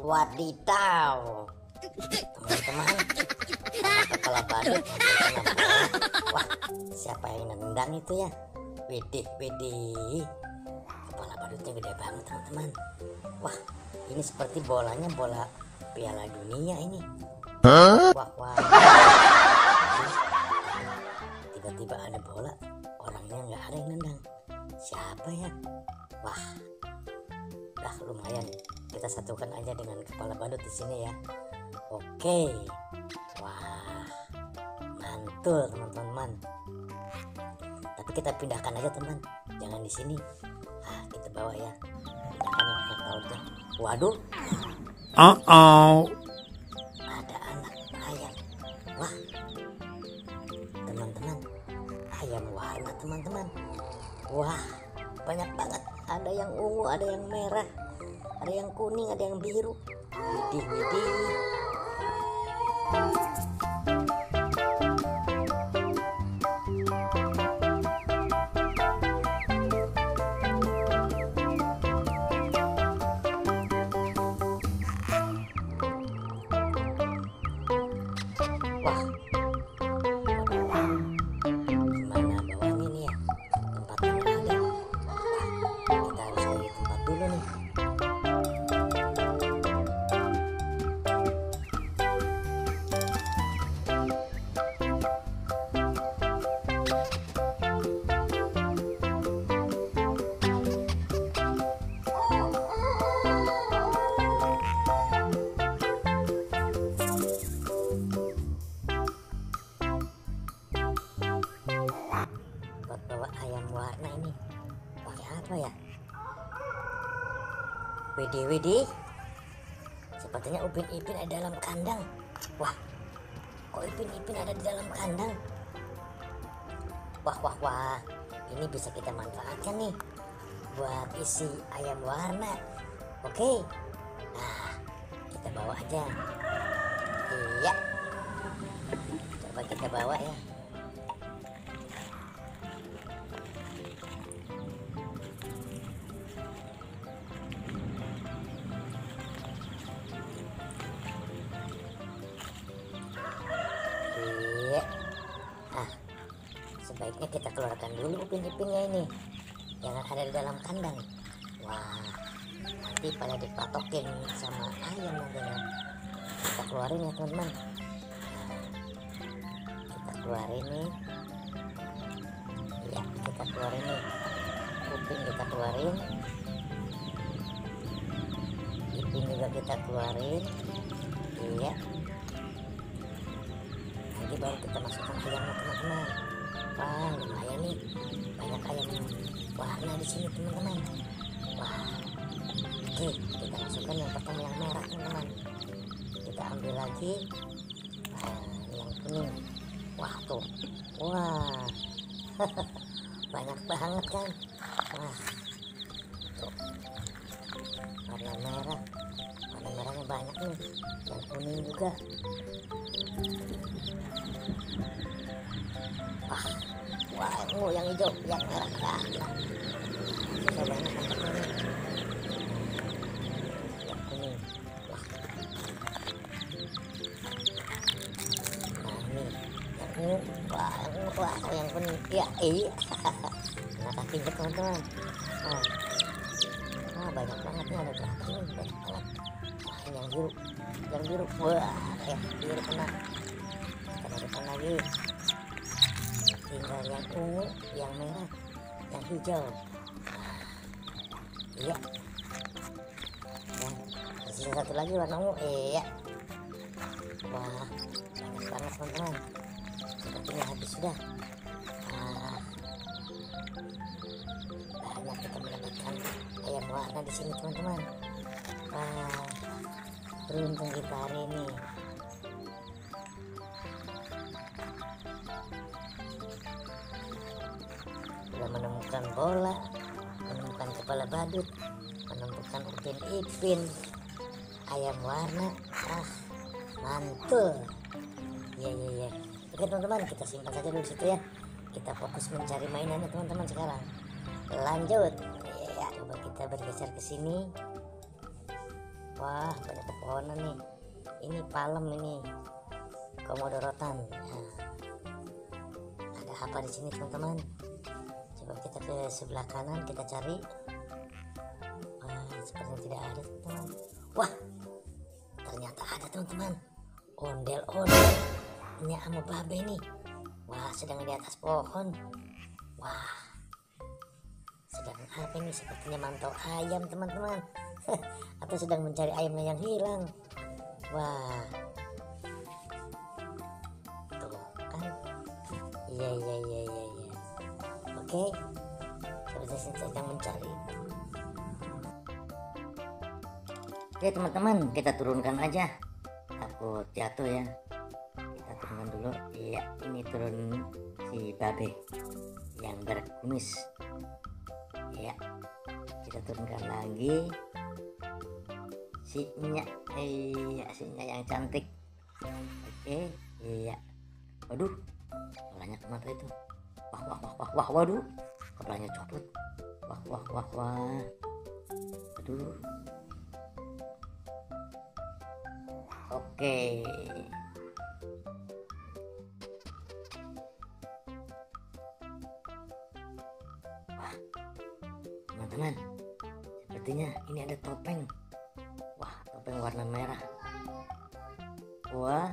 Wadidaw, teman-teman, kepala badut. Wah, siapa yang nendang itu ya? Widih, kepala badutnya gede banget teman-teman. Wah, ini seperti bolanya bola Piala Dunia ini. Wah. Tiba-tiba ada bola, orangnya nggak ada yang nendang. Siapa ya? Wah, dah lumayan. Kita satukan aja dengan kepala badut di sini ya. Oke. Wah, mantul teman-teman. Tapi kita pindahkan aja teman, jangan di sini. Kita bawa ya. Pindahkan ke lautnya. Waduh. Ada anak ayam. Wah, teman-teman, ayam warna teman-teman. Wah, banyak banget. Ada yang ungu, ada yang merah, ada yang kuning, ada yang biru. Widih. Wah, gimana bawahnya nih ya? Tempatnya ada. Wah, kita harus cari tempat dulu nih. Buat bawa ayam warna ini pakai apa ya? Widih, sepertinya Upin Ipin ada dalam kandang. Wah, kok Upin Ipin ada di dalam kandang? Wah, ini bisa kita manfaatkan nih buat isi ayam warna. Oke, nah kita bawa aja. Iya, coba kita bawa ya. Sebaiknya kita keluarkan dulu Upin Ipinnya ini, jangan ada di dalam kandang. Wah, nanti pada dipatokin sama ayam nantinya. Kita keluarin ya teman-teman. Kita keluarin nih. Ya, kita keluarin nih. Upin kita keluarin. Ipin juga kita keluarin. Iya. Nanti baru kita masukkan ayamnya teman-teman. Wah, lumayan nih, banyak ayam warna di sini teman-teman. Wah, oke, kita masukkan yang pertama yang merah teman-teman. Kita ambil lagi yang kuning. Wah tuh, wah, banyak banget kan. Wah, tuh, warna merahnya banyak nih, yang kuning juga. Yang hijau, yang merah. Susah banget angkatnya nih. Yang kuning. Wah. Nah ini yang ungu. Wah, yang kuning. Ya, iya. Nah, kakinya teman-teman. Wah, banyak banget nih, ada berapa nih? Banyak banget. Wah, ini yang biru. Wah, biru kena. Kita masukkan lagi. Tinggal yang ungu, yang merah, yang hijau. Iya. Sisa satu lagi warna ungu. Iya. Wah, banyak banget teman-teman. Sepertinya habis sudah. Banyak kita mendapatkan ayam warna di sini teman-teman. Wah, beruntung kita hari ini. Menemukan bola, menemukan kepala badut, menemukan Upin Ipin, ayam warna. Mantul. Iya. Oke teman-teman, kita simpan saja dulu situ ya. Kita fokus mencari mainannya teman-teman sekarang. Lanjut. Ya, coba kita bergeser ke sini. Wah, banyak pepohonan nih. Ini palem ini. Komodo rotan. Nah, ada apa di sini teman-teman? Coba kita ke sebelah kanan, kita cari. Wah, sepertinya tidak ada teman-teman. Wah, ternyata ada teman-teman. Ondel-ondel. Ini sama babe nih. Wah, sedang di atas pohon. Wah, sedang apa ini? Sepertinya mantau ayam teman-teman. Atau sedang mencari ayamnya yang hilang. Wah, tuh kan. Iya. Oke, sepertinya sedang mencari. Oke teman-teman, kita turunkan aja. Takut jatuh ya. Kita turunkan dulu. Iya, ini turun si babe yang berkumis. Iya, kita turunkan lagi sinya. Iya, sinya yang cantik. Oke, iya. Waduh, kepalanya kemana itu? Wah, waduh, kepalanya copot. Wah. Aduh. Oke. Wah, teman-teman, sepertinya ini ada topeng. Wah, topeng warna merah. Wah,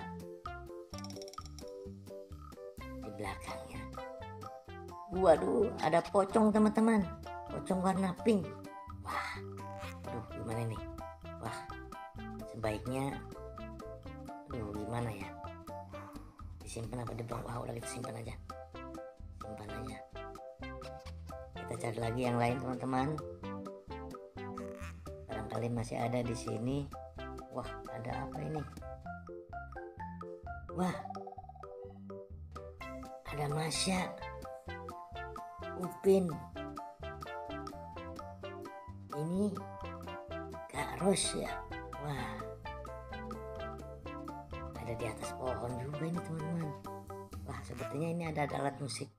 di belakangnya. Waduh, ada pocong teman-teman. Pocong warna pink. Wah, aduh, gimana nih? Wah, sebaiknya, aduh, gimana ya? Disimpan apa dibuang? Wah, udah kita simpan aja. Simpan aja. Kita cari lagi yang lain teman-teman. Barangkali masih ada di sini. Wah, ada apa ini? Wah, ada Masya, Upin, ini Kak Ros ya. Wah, ada di atas pohon juga ini teman-teman. Wah, sepertinya ini ada alat musik.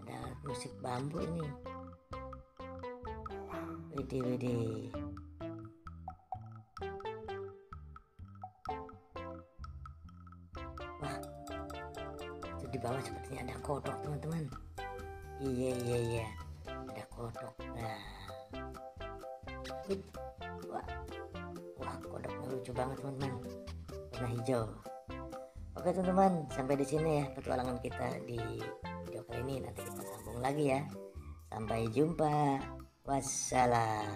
Ada alat musik bambu ini. Widih. Wah, itu di bawah sepertinya ada kodok teman-teman. Iya, ada kodok. Nah, wah, kodoknya lucu banget teman-teman, warna hijau. Oke teman-teman, sampai di sini ya petualangan kita di video kali ini. Nanti kita sambung lagi ya. Sampai jumpa. Wassalam.